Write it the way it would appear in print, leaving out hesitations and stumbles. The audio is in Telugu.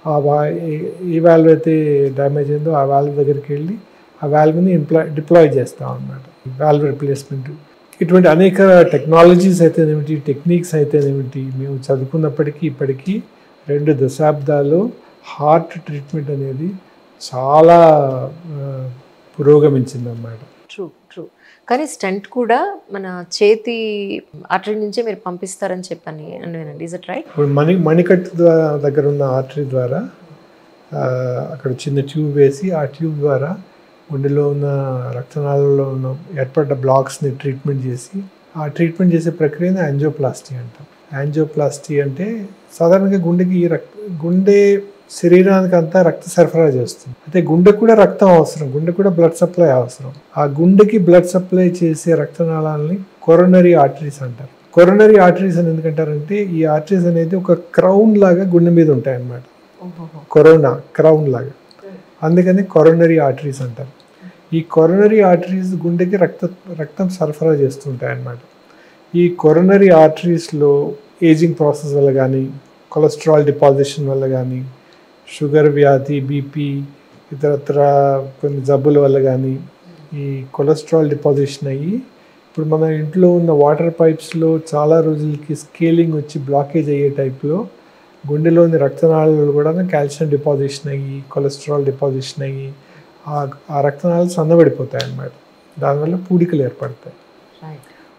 ఆ ఏ వాల్వ్ అయితే డ్యామేజ్ అయిందో ఆ వాల్వ్ దగ్గరికి వెళ్ళి ఆ వాల్వ్ని డిప్లాయ్ చేస్తాం అన్నమాట. వాల్వ్ రిప్లేస్మెంట్, ఇటువంటి అనేక టెక్నాలజీస్ అయితేనేమిటి, టెక్నిక్స్ అయితేనేమిటి, మేము చదువుకున్నప్పటికీ ఇప్పటికీ 2 దశాబ్దాల్లో హార్ట్ ట్రీట్మెంట్ అనేది చాలా పురోగమించిందన్నమాట. True, true. కానీ స్టంట్ కూడా మన చేతి ఆర్టరీ నుంచే మీరు పంపిస్తారని చెప్పని అన్నానండి. Is it right? ఇప్పుడు మణికట్టు దగ్గర ఉన్న ఆర్టరీ ద్వారా అక్కడ చిన్న ట్యూబ్ వేసి ఆ ట్యూబ్ ద్వారా గుండెలో ఉన్న రక్తనాళాలలో ఉన్న ఏర్పడ్డ బ్లాక్స్ని ట్రీట్మెంట్ చేసి, ఆ ట్రీట్మెంట్ చేసే ప్రక్రియని యాంజియోప్లాస్టీ అంటాం. యాంజియోప్లాస్టీ అంటే సాధారణంగా గుండె శరీరానికి అంతా రక్త సరఫరా చేస్తుంది. అయితే గుండెకు కూడా రక్తం అవసరం, గుండె కూడా బ్లడ్ సప్లై అవసరం. ఆ గుండెకి బ్లడ్ సప్లై చేసే రక్తనాళాలని కొరోనరీ ఆర్టరీస్ అంటారు. కొరోనరీ ఆర్టరీస్ అని ఎందుకంటారంటే ఈ ఆర్టరీస్ అనేది ఒక క్రౌన్ లాగా గుండె మీద ఉంటాయి అన్నమాట. క్రౌన్ లాగా, అందుకని కొరోనరీ ఆర్టరీస్ అంటారు. ఈ కొరోనరీ ఆర్టరీస్ గుండెకి రక్తం సరఫరా చేస్తుంటాయి అన్నమాట. ఈ కొరోనరీ ఆర్టరీస్లో ఏజింగ్ ప్రాసెస్ వల్ల కానీ, కొలెస్ట్రాల్ డిపాజిషన్ వల్ల కానీ, షుగర్ వ్యాధి, బీపీ, ఇతరత్ర కొన్ని జబ్బుల వల్ల కానీ ఈ కొలెస్ట్రాల్ డిపాజిషన్ అయ్యి ఇప్పుడు మన ఇంట్లో ఉన్న వాటర్ పైప్స్లో చాలా రోజులకి స్కేలింగ్ వచ్చి బ్లాకేజ్ అయ్యే టైప్లో గుండెలోని రక్తనాళాలు కూడా కాల్షియం డిపాజిషన్ అయ్యి, కొలెస్ట్రాల్ డిపాజిషన్ అయ్యి ఆ రక్తనాళాలు సన్నబడిపోతాయి అన్నమాట. దానివల్ల పూడికలు ఏర్పడతాయి.